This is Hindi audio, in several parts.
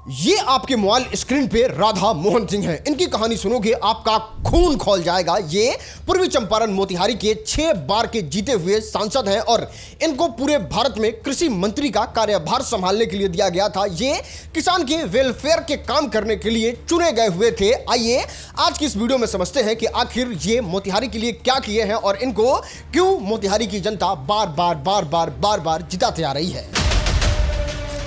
ये आपके मोबाइल स्क्रीन पे राधा मोहन सिंह हैं। इनकी कहानी सुनोगे आपका खून खौल जाएगा। ये पूर्वी चंपारण मोतिहारी के 6 बार के जीते हुए सांसद हैं और इनको पूरे भारत में कृषि मंत्री का कार्यभार संभालने के लिए दिया गया था। ये किसान के वेलफेयर के काम करने के लिए चुने गए हुए थे। आइए आज की इस वीडियो में समझते हैं कि आखिर ये मोतिहारी के लिए क्या किए हैं और इनको क्यों मोतिहारी की जनता बार बार जिताते आ रही है।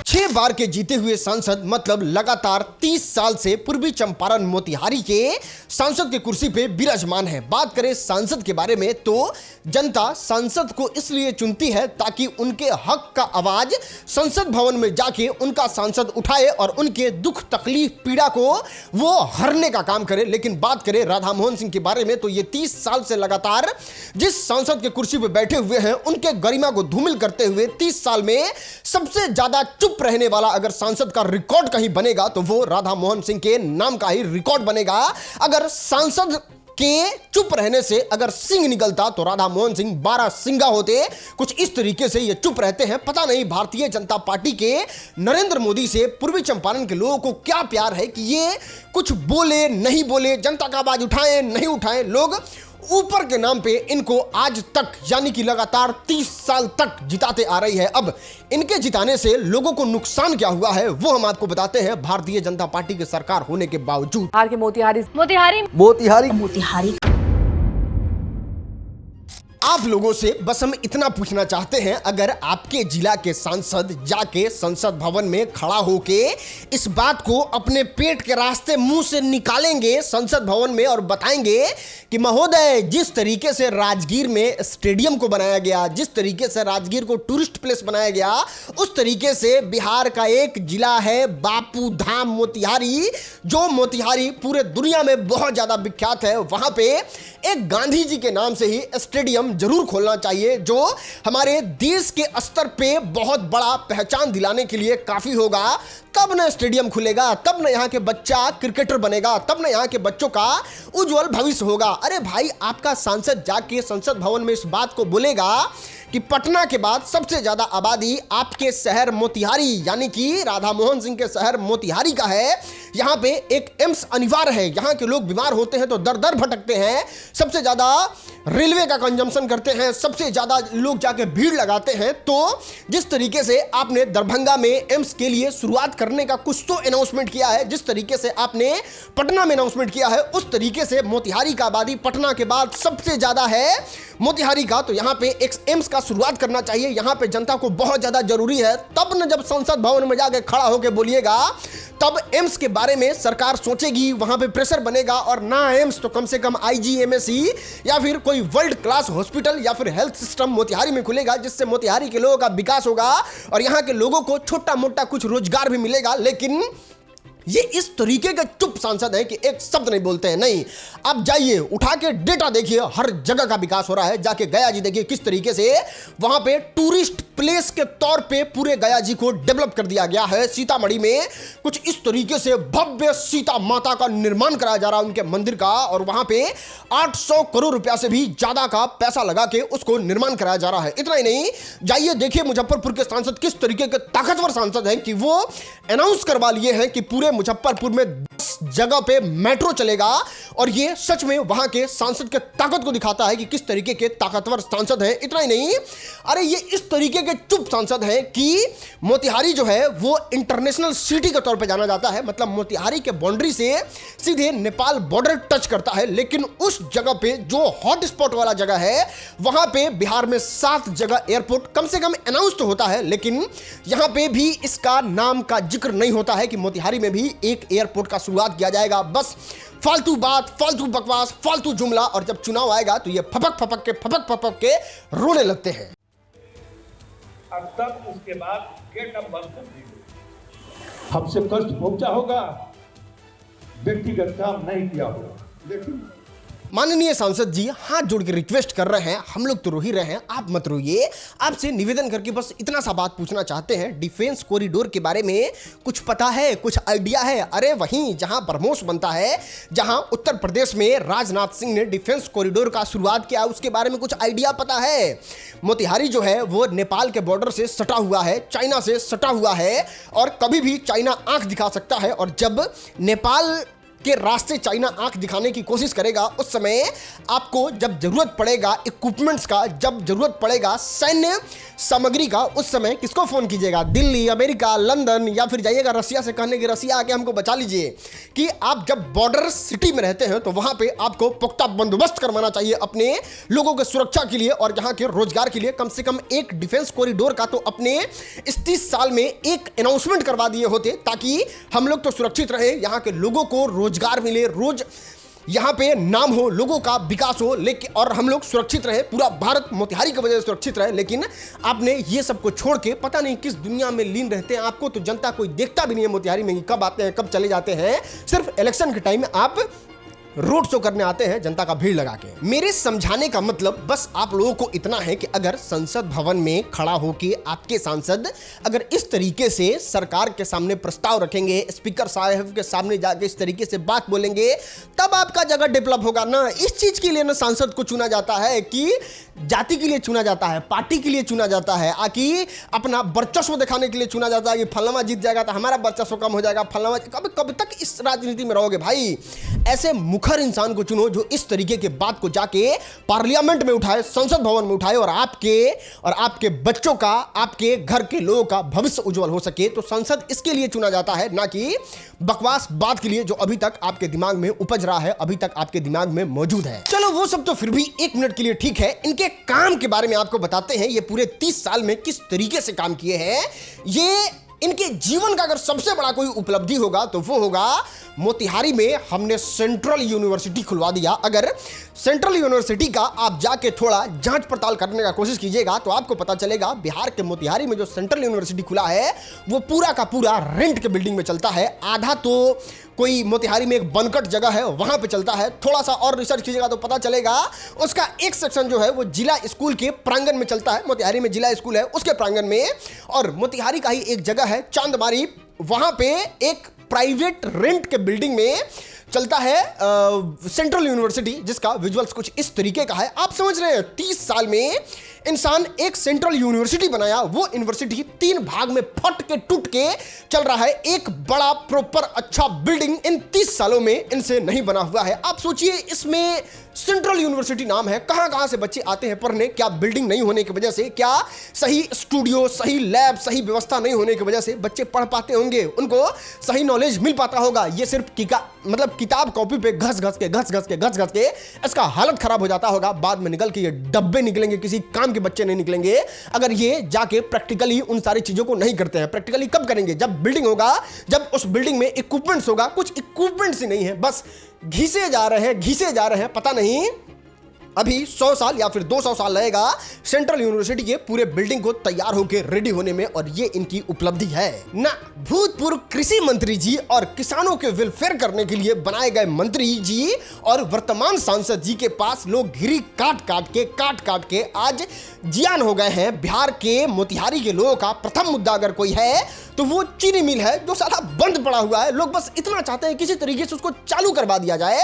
6 बार के जीते हुए सांसद मतलब लगातार 30 साल से पूर्वी चंपारण मोतिहारी के सांसद की कुर्सी पे विराजमान है। बात करें सांसद के बारे में तो जनता सांसद को इसलिए चुनती है ताकि उनके हक का आवाज संसद भवन में जाके उनका सांसद उठाए और उनके दुख तकलीफ पीड़ा को वो हरने का काम करे। लेकिन बात करें राधा मोहन सिंह के बारे में तो ये 30 साल से लगातार जिस सांसद के कुर्सी पे बैठे हुए हैं उनके गरिमा को धूमिल करते हुए 30 साल में सबसे ज्यादा चुप रहने वाला अगर सांसद का रिकॉर्ड कहीं बनेगा तो वो राधा मोहन सिंह के नाम का ही रिकॉर्ड बनेगा। अगर सांसद के चुप रहने से अगर सिंह निकलता तो राधा मोहन सिंह 12 सिंगा होते। कुछ इस तरीके से ये चुप रहते हैं। पता नहीं भारतीय जनता पार्टी के नरेंद्र मोदी से पूर्वी चंपारण के लोगों को क्या प्यार है कि ये कुछ बोले नहीं बोले, जनता का आवाज उठाएं नहीं उठाएं, लोग ऊपर के नाम पे इनको आज तक यानी कि लगातार 30 साल तक जिताते आ रही है। अब इनके जिताने से लोगों को नुकसान क्या हुआ है वो हम आपको बताते हैं। भारतीय जनता पार्टी की सरकार होने के बावजूद मोतिहारी आप लोगों से बस हम इतना पूछना चाहते हैं, अगर आपके जिला के सांसद जाके संसद भवन में खड़ा होके इस बात को अपने पेट के रास्ते मुंह से निकालेंगे संसद भवन में और बताएंगे कि महोदय जिस तरीके से राजगीर में स्टेडियम को बनाया गया, जिस तरीके से राजगीर को टूरिस्ट प्लेस बनाया गया, उस तरीके से बिहार का एक जिला है बापू धाम मोतिहारी, जो मोतिहारी पूरे दुनिया में बहुत ज्यादा विख्यात है, वहां पे एक गांधी जी के नाम से ही स्टेडियम जरूर खोलना चाहिए जो हमारे देश के स्तर पे बहुत बड़ा पहचान दिलाने के लिए काफी होगा। तब ना स्टेडियम खुलेगा, तब ना यहाँ के बच्चा क्रिकेटर बनेगा, तब ना यहाँ के बच्चों का उज्जवल भविष्य होगा। अरे भाई, आपका सांसद जाके संसद भवन में इस बात को बोलेगा कि पटना के बाद सबसे ज्यादा आबादी आपके शहर मोतिहारी यानी कि राधा मोहन सिंह के शहर मोतिहारी का है, यहाँ पे एक एम्स अनिवार्य है, यहाँ के लोग बीमार होते हैं तो दर दर भटकते हैं, सबसे ज्यादा रेलवे का कंजम्पशन करते हैं, सबसे ज्यादा लोग जाके भीड़ लगाते हैं। तो जिस तरीके से आपने दरभंगा में एम्स के लिए शुरुआत करने का कुछ तो अनाउंसमेंट किया है, जिस तरीके से आपने पटना में अनाउंसमेंट किया है, उस तरीके से मोतिहारी का आबादी पटना के बाद सबसे ज्यादा है मोतिहारी का, तो यहाँ पे एक एम्स का शुरुआत करना चाहिए। यहाँ पे जनता को बहुत ज्यादा जरूरी है। तब न जब संसद भवन में जाके खड़ा होकर बोलिएगा तब एम्स के बारे में सरकार सोचेगी, वहां पे प्रेशर बनेगा और ना एम्स तो कम से कम आईजीएमसी या फिर कोई वर्ल्ड क्लास हॉस्पिटल या फिर हेल्थ सिस्टम मोतिहारी में खुलेगा, जिससे मोतिहारी के लोगों का विकास होगा और यहाँ के लोगों को छोटा मोटा कुछ रोजगार भी मिलेगा। लेकिन ये इस तरीके के चुप सांसद है कि एक शब्द नहीं बोलते हैं। नहीं, आप जाइए उठा के डेटा देखिए, हर जगह का विकास हो रहा है। जाके गया जी देखिए किस तरीके से वहां पे टूरिस्ट प्लेस के तौर पे पूरे गया जी को डेवलप कर दिया गया है। सीतामढ़ी में कुछ इस तरीके से भव्य सीता माता का निर्माण कराया जा रहा है उनके मंदिर का, और वहां पे 800 करोड़ रुपया से भी ज्यादा का पैसा लगा के उसको निर्माण कराया जा रहा है। इतना ही नहीं, जाइए देखिए मुजफ्फरपुर के सांसद किस तरीके के ताकतवर सांसद हैं कि वो अनाउंस करवा लिए हैं कि पूरे मुजफ्फरपुर में 10 जगह पे मेट्रो चलेगा, और ये सच में वहां के सांसद के ताकत को दिखाता है कि किस तरीके के ताकतवर सांसद हैं। इतना ही नहीं, अरे ये इस तरीके के चुप सांसद हैं कि मोतिहारी जो है वो इंटरनेशनल सिटी के तौर पे जाना जाता है। मतलब मोतिहारी के बाउंड्री से सीधे नेपाल बॉर्डर टच करता है, लेकिन उस जगह पे जो हॉट स्पॉट वाला जगह है वहां पे बिहार में 7 जगह एयरपोर्ट कम से कम अनाउंस तो होता है, लेकिन यहां पे भी इसका नाम का जिक्र नहीं होता है कि मोतिहारी में भी एक एयरपोर्ट का शुरुआत किया जाएगा। बस फालतू बात, फालतू बकवास, फालतू जुमला, और जब चुनाव आएगा तो ये फपक फपक के रोने लगते हैं। और तब उसके बाद गेट अप बंद कर दी गई। हमसे कष्ट पहुंचा होगा, व्यक्तिगत काम नहीं किया होगा, लेकिन माननीय सांसद जी, हाथ जोड़ के रिक्वेस्ट कर रहे हैं, हम लोग तो रो ही रहे हैं, आप मत रोइए। आपसे निवेदन करके बस इतना सा बात पूछना चाहते हैं, डिफेंस कॉरिडोर के बारे में कुछ पता है, कुछ आइडिया है? अरे वहीं जहां ब्रह्मोस बनता है, जहां उत्तर प्रदेश में राजनाथ सिंह ने डिफेंस कॉरिडोर का शुरुआत किया, उसके बारे में कुछ आइडिया पता है? मोतिहारी जो है वो नेपाल के बॉर्डर से सटा हुआ है, चाइना से सटा हुआ है, और कभी भी चाइना आंख दिखा सकता है, और जब नेपाल के रास्ते चाइना आंख दिखाने की कोशिश करेगा, उस समय आपको जब जरूरत पड़ेगा इक्विपमेंट्स का, जब जरूरत पड़ेगा सैन्य सामग्री का, उस समय किसको फोन कीजिएगा? दिल्ली, अमेरिका, लंदन, या फिर जाइएगा रसिया से कहने की रसिया आके हमको बचा लीजिए। कि आप जब बॉर्डर सिटी में रहते हैं तो वहां पे आपको पुख्ता बंदोबस्त करवाना चाहिए अपने लोगों की सुरक्षा के लिए और यहाँ के रोजगार के लिए। कम से कम एक डिफेंस कॉरिडोर का तो अपने इस 30 साल में एक अनाउंसमेंट करवा दिए होते, ताकि हम लोग तो सुरक्षित रहे, यहाँ के लोगों को रोजगार मिले, रोज यहाँ पे नाम हो, लोगों का विकास हो, लेकिन और हम लोग सुरक्षित रहे, पूरा भारत मोतिहारी की वजह से सुरक्षित रहे। लेकिन आपने ये सब को छोड़ के पता नहीं किस दुनिया में लीन रहते हैं। आपको तो जनता कोई देखता भी नहीं है मोतिहारी में, कब आते हैं कब चले जाते हैं। सिर्फ इलेक्शन के टाइम में आप रोड शो करने आते हैं जनता का भीड़ लगा के। मेरे समझाने का मतलब बस आप लोगों को इतना है कि अगर संसद भवन में खड़ा होके आपके सांसद अगर इस तरीके से सरकार के सामने प्रस्ताव रखेंगे, स्पीकर साहब के सामने जाके इस तरीके से बात बोलेंगे, तब आपका जगह डेवलप होगा ना। इस चीज के लिए ना सांसद को चुना जाता है कि जाति के लिए चुना जाता है, पार्टी के लिए चुना जाता है, आकि अपना वर्चस्व दिखाने के लिए चुना जाता है कि फलाना जीत जाएगा तो हमारा वर्चस्व कम हो जाएगा, फलाना। कब तक इस राजनीति में रहोगे भाई? ऐसे मुखर इंसान को चुनो जो इस तरीके के बात को जाके पार्लियामेंट में उठाए, संसद भवन में उठाए, और आपके बच्चों का, आपके घर के लोगों का भविष्य उज्जवल हो सके। तो संसद इसके लिए चुना जाता है, ना कि बकवास बात के लिए जो अभी तक आपके दिमाग में उपज रहा है, अभी तक आपके दिमाग में मौजूद है। चलो वो सब तो फिर भी 1 मिनट के लिए ठीक है, इनके काम के बारे में आपको बताते हैं। ये पूरे 30 साल में किस तरीके से काम किए हैं, ये इनके जीवन का अगर सबसे बड़ा कोई उपलब्धि होगा तो वो होगा मोतिहारी में हमने सेंट्रल यूनिवर्सिटी खुलवा दिया। अगर सेंट्रल यूनिवर्सिटी का आप जाके थोड़ा जांच पड़ताल करने का कोशिश कीजिएगा तो आपको पता चलेगा बिहार के मोतिहारी में जो सेंट्रल यूनिवर्सिटी खुला है वो पूरा का पूरा रेंट के बिल्डिंग में चलता है। आधा तो कोई मोतिहारी में एक बनकट जगह है वहां पे चलता है। थोड़ा सा और रिसर्च कीजिएगा तो पता चलेगा उसका एक सेक्शन जो है वो जिला स्कूल के प्रांगण में चलता है। मोतिहारी में जिला स्कूल है उसके प्रांगण में, और मोतिहारी का ही एक जगह है चांदमारी, वहां पे एक प्राइवेट रेंट के बिल्डिंग में चलता है सेंट्रल यूनिवर्सिटी, जिसका विजुअल्स कुछ इस तरीके का है। आप समझ रहे हैं 30 साल में इंसान एक सेंट्रल यूनिवर्सिटी बनाया, वो यूनिवर्सिटी 3 भाग में फट के टूट के चल रहा है। एक बड़ा प्रॉपर अच्छा बिल्डिंग इन 30 सालों में इनसे नहीं बना हुआ है। आप सोचिए इसमें सेंट्रल यूनिवर्सिटी नाम है, कहां से बच्चे आते हैं पढ़ने? क्या बिल्डिंग नहीं होने की वजह से, क्या सही स्टूडियो, सही लैब, सही व्यवस्था नहीं होने की वजह से बच्चे पढ़ पाते होंगे, उनको सही नॉलेज मिल पाता होगा? ये सिर्फ किताब कॉपी पे घस घस के इसका हालत खराब हो जाता होगा। बाद में निकल के ये डब्बे निकलेंगे, किसी काम के बच्चे नहीं निकलेंगे अगर ये जाके प्रैक्टिकली उन सारी चीजों को नहीं करते हैं। प्रैक्टिकली कब करेंगे? जब बिल्डिंग होगा, जब उस बिल्डिंग में इक्विपमेंट्स होगा। कुछ इक्विपमेंट्स ही नहीं है, बस घिसे जा रहे हैं। पता नहीं अभी 100 साल या फिर 200 साल लगेगा सेंट्रल यूनिवर्सिटी के पूरे बिल्डिंग को तैयार होकर रेडी होने में, और ये इनकी उपलब्धि है ना। भूतपूर्व कृषि मंत्री जी और किसानों के वेलफेयर करने के लिए बनाए गए मंत्री जी और वर्तमान सांसद जी के पास लोग घिरी काट काट के आज जियान हो गए हैं। बिहार के मोतिहारी के लोगों का प्रथम मुद्दा अगर कोई है तो वो चीनी मिल है, जो साला बंद पड़ा हुआ है। लोग बस इतना चाहते हैं किसी तरीके से उसको चालू करवा दिया जाए,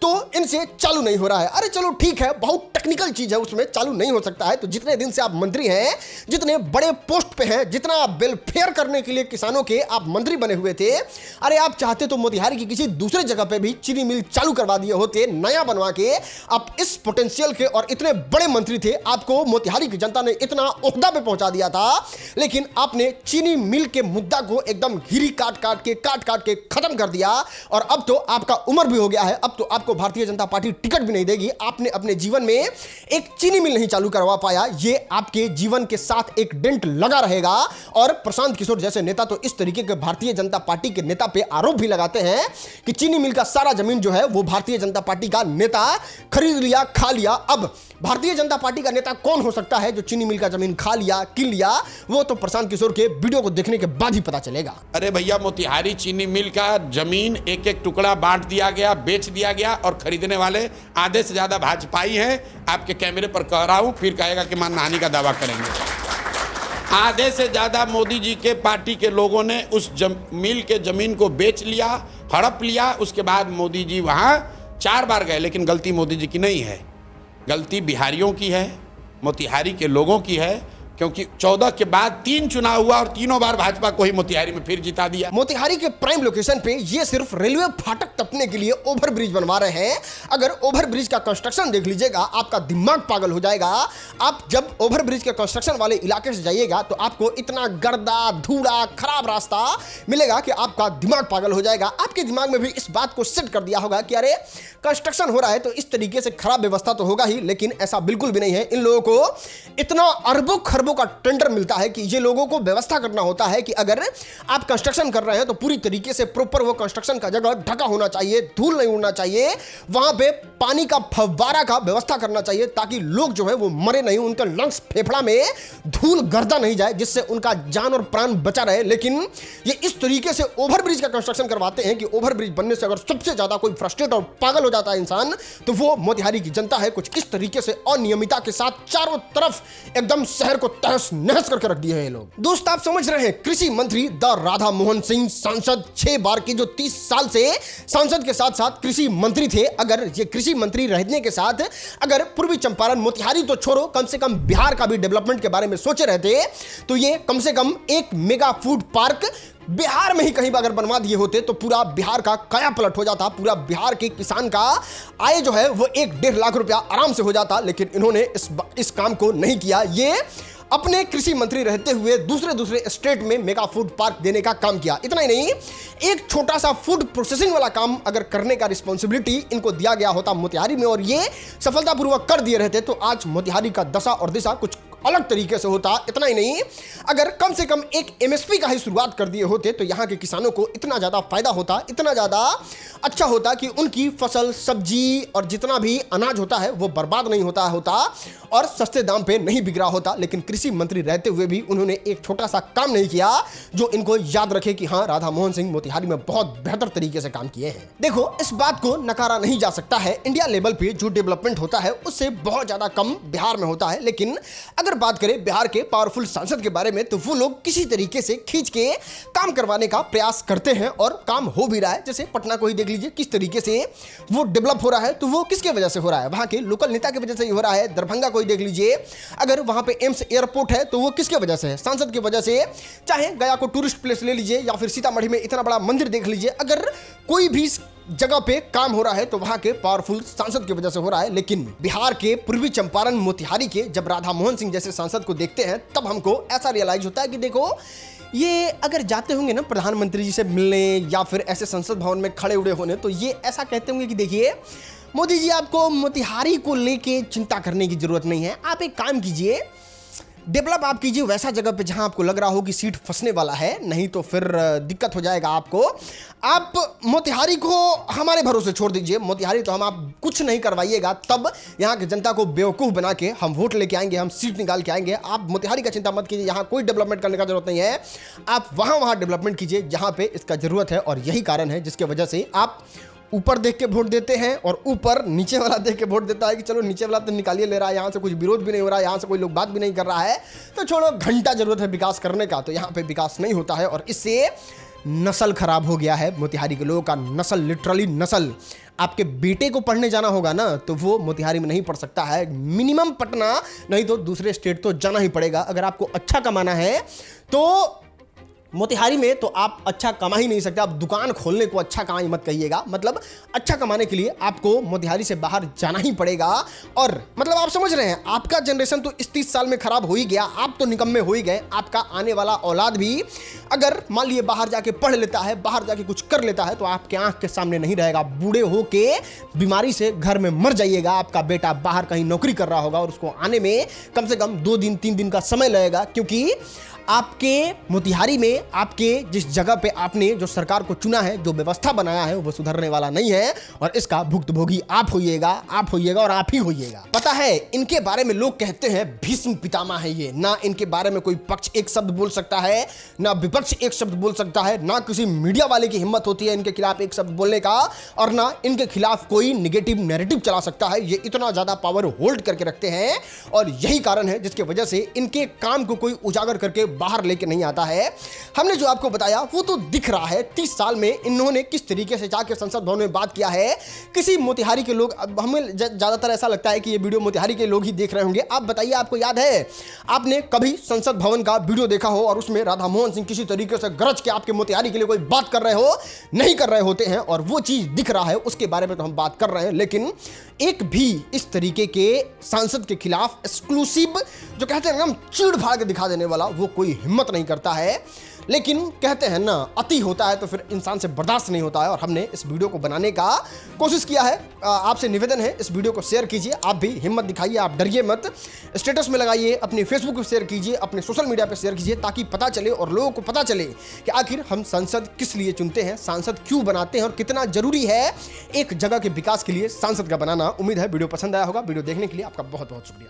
तो इनसे चालू नहीं हो रहा है। अरे चलो ठीक है, बहुत टेक्निकल चीज है, उसमें चालू नहीं हो सकता है। तो जितने दिन से आप मंत्री हैं, जितने बड़े पोस्ट पे हैं, जितना आप वेलफेयर करने के लिए किसानों के आप मंत्री बने हुए थे, अरे आप चाहते तो मोतिहारी की किसी दूसरे जगह पे भी चीनी मिल चालू करवा दिए होते, नया बनवा के। आप इस पोटेंशियल के और इतने बड़े मंत्री थे, आपको मोतिहारी की जनता ने इतना ओहदा पे पहुंचा दिया था, लेकिन आपने चीनी मिल के मुद्दा को एकदम घिरी काट काट के खत्म कर दिया। और अब तो आपका उम्र भी हो गया है, अब तो आपको भारतीय जनता पार्टी टिकट भी नहीं देगी। आपने अपने जीवन में एक चीनी मिल नहीं चालू करवा पाया, ये आपके जीवन के साथ एक डेंट लगा रहेगा। और प्रशांत किशोर जैसे नेता तो इस तरीके के भारतीय जनता पार्टी के नेता पे आरोप भी लगाते हैं कि चीनी मिल का सारा जमीन जो है वो भारतीय जनता पार्टी का नेता खरीद लिया, खा लिया। अब भारतीय जनता पार्टी का नेता कौन हो सकता है जो चीनी मिल का जमीन खा लिया, किन लिया? वो तो प्रशांत किशोर के वीडियो को देखने के बाद ही पता चलेगा। अरे भैया, मोतिहारी चीनी मिल का जमीन एक एक टुकड़ा बांट दिया गया, बेच दिया गया, और खरीदने वाले आधे से ज्यादा भाजपाई हैं। आपके कैमरे पर कह रहा हूं, फिर कहेगा कि मानहानि का दावा करेंगे। आधे से ज्यादा मोदी जी के पार्टी के लोगों ने उस मिल के जमीन को बेच लिया, हड़प लिया। उसके बाद मोदी जी वहां 4 बार गए, लेकिन गलती मोदी जी की नहीं है, गलती बिहारियों की है, मोतिहारी के लोगों की है, क्योंकि 14 के बाद 3 चुनाव हुआ और तीनों बार भाजपा को ही मोतिहारी में फिर जिता दिया। मोतिहारी के प्राइम लोकेशन पे ये सिर्फ रेलवे फाटक टपने के लिए ओवरब्रिज बनवा रहे हैं। अगर ओवरब्रिज का कंस्ट्रक्शन देख लीजिएगा, आपका दिमाग पागल हो जाएगा। आप जब ओवरब्रिज के कंस्ट्रक्शन वाले इलाके से जाइएगा तो आपको इतना गर्दा, धूड़ा, खराब रास्ता मिलेगा कि आपका दिमाग पागल हो जाएगा। आपके दिमाग में भी इस बात को सेट कर दिया होगा कि अरे कंस्ट्रक्शन हो रहा है तो इस तरीके से खराब व्यवस्था तो होगा ही, लेकिन ऐसा बिल्कुल भी नहीं है। इन लोगों को इतना अरबों खरबों का टेंडर मिलता है कि ये लोगों को व्यवस्था करना होता है कि अगर आप कंस्ट्रक्शन कर रहे हैं तो पूरी तरीके से प्रॉपर वो कंस्ट्रक्शन का जगह ढका होना चाहिए, धूल नहीं उड़ना चाहिए, वहां पे पानी का फव्वारा का व्यवस्था करना चाहिए ताकि लोग जो है वो मरे नहीं, उनके लंग्स फेफड़ा में धूल गर्दा नहीं जाए, जिससे उनका जान और प्राण बचा रहे। लेकिन ये इस तरीके से ओवरब्रिज का कंस्ट्रक्शन करवाते हैं कि ओवरब्रिज बनने से अगर सबसे ज्यादा कोई फ्रस्ट्रेट और पागल हो जाता है इंसान तो वो मोतिहारी की जनता है। कुछ इस तरीके से अनियमितता के साथ चारों तरफ एकदम शहर को तहस नहस करके रख दिए हैं ये लोग। दोस्त, आप समझ रहे हैं, कृषि मंत्री द राधा मोहन सिंह सांसद 6 बार के जो 30 साल से सांसद के साथ साथ कृषि मंत्री थे, अगर ये कृषि मंत्री रहने के साथ अगर पूर्वी चंपारण, मोतिहारी तो छोड़ो, कम से कम बिहार का भी डेवलपमेंट के बारे में सोचे रहते तो ये कम से कम एक मेगा फूड पार्क बिहार में ही कहीं अगर बनवा दिए होते तो पूरा बिहार का काया पलट हो जाता। पूरा बिहार के किसान का आय जो है वो 1-1.5 लाख रुपया आराम से हो जाता। लेकिन इन्होंने इस काम को नहीं किया। ये अपने कृषि मंत्री रहते हुए दूसरे स्टेट में मेगा फूड पार्क देने का काम किया। इतना ही नहीं, एक छोटा सा फूड प्रोसेसिंग वाला काम अगर करने का रिस्पॉन्सिबिलिटी इनको दिया गया होता मोतिहारी में और ये सफलतापूर्वक कर दिए रहते तो आज मोतिहारी का दशा और दिशा कुछ अलग तरीके से होता। इतना ही नहीं, अगर कम से कम एक एमएसपी का ही शुरुआत कर दिए होते तो यहाँ के किसानों को इतना ज़्यादा फायदा होता, इतना ज़्यादा अच्छा होता कि उनकी फसल, सब्जी और जितना भी अनाज होता है वो बर्बाद नहीं होता और सस्ते दाम पे नहीं बिक रहा होता। लेकिन कृषि मंत्री रहते हुए भी उन्होंने एक छोटा सा काम नहीं किया जो इनको याद रखे कि हाँ, राधा मोहन सिंह मोतिहारी में बहुत बेहतर तरीके से काम किए हैं। देखो, इस बात को नकारा नहीं जा सकता है, इंडिया लेवल पे जो डेवलपमेंट होता है उससे बहुत ज़्यादा कम बिहार में होता है। लेकिन अगर बात करें बिहार के पावरफुल सांसद के बारे में तो वो लोग किसी तरीके से खींच के काम करवाने का प्रयास करते हैं और काम हो भी रहा है। जैसे पटना को ही देख लीजिए, किस तरीके से वो डेवलप हो रहा है, तो वो किसके वजह से हो रहा है? वहां के लोकल नेता की वजह से ही हो रहा है। दरभंगा को ही देख लीजिए, अगर वहां पे एम्स एयरपोर्ट है तो वो किसके वजह से है? सांसद की वजह से। चाहे गया को टूरिस्ट प्लेस ले लीजिए या फिर सीतामढ़ी में इतना बड़ा मंदिर देख लीजिए, अगर कोई भी जगह पे काम हो रहा है तो वहां के पावरफुल सांसद की वजह से हो रहा है। लेकिन बिहार के पूर्वी चंपारण, मोतिहारी के जब राधा मोहन सिंह जैसे सांसद को देखते हैं तब हमको ऐसा रियलाइज होता है कि देखो, ये अगर जाते होंगे ना प्रधानमंत्री जी से मिलने या फिर ऐसे संसद भवन में खड़े उड़े होने तो ये ऐसा कहते होंगे कि देखिए मोदी जी, आपको मोतिहारी को लेके चिंता करने की जरूरत नहीं है, आप एक काम कीजिए, डेवलप आप कीजिए वैसा जगह पे जहां आपको लग रहा हो कि सीट फंसने वाला है, नहीं तो फिर दिक्कत हो जाएगा आपको। आप मोतिहारी को हमारे भरोसे छोड़ दीजिए, मोतिहारी तो हम आप कुछ नहीं करवाइएगा, तब यहाँ की जनता को बेवकूफ़ बना के हम वोट लेके आएंगे, हम सीट निकाल के आएंगे। आप मोतिहारी का चिंता मत कीजिए, यहाँ कोई डेवलपमेंट करने का जरूरत नहीं है, आप वहाँ डेवलपमेंट कीजिए जहाँ पे इसका जरूरत है। और यही कारण है जिसकी वजह से आप ऊपर देख के वोट देते हैं और ऊपर नीचे वाला देख के वोट देता है कि चलो नीचे वाला तो निकालिए ले रहा है, यहाँ से कुछ विरोध भी नहीं हो रहा है, यहाँ से कोई लोग बात भी नहीं कर रहा है, तो छोड़ो, घंटा जरूरत है विकास करने का, तो यहाँ पे विकास नहीं होता है। और इससे नस्ल खराब हो गया है मोतिहारी के लोगों का, नस्ल, लिटरली नस्ल। आपके बेटे को पढ़ने जाना होगा ना तो वो मोतिहारी में नहीं पढ़ सकता है, मिनिमम पटना, नहीं तो दूसरे स्टेट तो जाना ही पड़ेगा। अगर आपको अच्छा कमाना है तो मोतिहारी में तो आप अच्छा कमा ही नहीं सकते। आप दुकान खोलने को अच्छा कमाई मत कहिएगा, मतलब अच्छा कमाने के लिए आपको मोतिहारी से बाहर जाना ही पड़ेगा। और मतलब आप समझ रहे हैं, आपका जनरेशन तो इस 30 साल में खराब हो ही गया, आप तो निकम्मे हो ही गए, आपका आने वाला औलाद भी अगर मान लिए बाहर जाके पढ़ लेता है, बाहर जाके कुछ कर लेता है तो आपके आंख के सामने नहीं रहेगा, बूढ़े हो के बीमारी से घर में मर जाइएगा। आपका बेटा बाहर कहीं नौकरी कर रहा होगा और उसको आने में कम से कम 2 दिन 3 दिन का समय लगेगा, क्योंकि आपके मोतिहारी में, आपके जिस जगह पे आपने जो सरकार को चुना है, जो व्यवस्था बनाया है, वो सुधरने वाला नहीं है और इसका भुक्तभोगी आप होइएगा और आप ही होइएगा। पता है, इनके बारे में लोग कहते हैं भीष्म पितामह है ये। ना इनके बारे में कोई पक्ष एक शब्द बोल सकता है, ना विपक्ष एक शब्द बोल सकता है, ना किसी मीडिया वाले की हिम्मत होती है इनके खिलाफ एक शब्द बोलने का, और ना इनके खिलाफ कोई नेगेटिव नैरेटिव चला सकता है। ये इतना ज्यादा पावर होल्ड करके रखते हैं और यही कारण है जिसकी वजह से इनके काम को कोई उजागर करके बाहर लेके नहीं आता है। हमने जो आपको बताया वो तो दिख रहा है। 30 साल में इन्होंने किस तरीके से जाके संसद भवन में बात किया है। किसी मोतिहारी के लोग, हमें ज्यादातर ऐसा लगता है कि ये वीडियो मोतिहारी के लोग ही देख रहे होंगे। आप बताइए, आपको याद है आपने कभी संसद भवन का वीडियो देखा हो और उसमें राधा मोहन सिंह किसी तरीके से गरज के आपके मोतिहारी के लिए कोई बात कर रहे हो? नहीं कर रहे होते हैं और वो चीज दिख रहा है, उसके बारे में तो हम बात कर रहे हैं। लेकिन एक भी इस तरीके के सांसद के खिलाफ एक्सक्लूसिव, जो कहते हैं ना चीड़ फाड़ के दिखा देने वाला, वो कोई हिम्मत नहीं करता है। लेकिन कहते हैं ना, अति होता है तो फिर इंसान से बर्दाश्त नहीं होता है और हमने इस वीडियो को बनाने का कोशिश किया है। आपसे निवेदन है, इस वीडियो को शेयर कीजिए। आप भी हिम्मत दिखाइए, आप डरिए मत। स्टेटस में लगाइए, अपने फेसबुक पे शेयर कीजिए, अपने सोशल मीडिया पे शेयर कीजिए, ताकि पता चले और लोगों को पता चले कि आखिर हम सांसद किस लिए चुनते हैं, सांसद क्यों बनाते हैं और कितना जरूरी है एक जगह के विकास के लिए सांसद का बनाना। उम्मीद है वीडियो पसंद आया होगा। वीडियो देखने के लिए आपका बहुत बहुत शुक्रिया।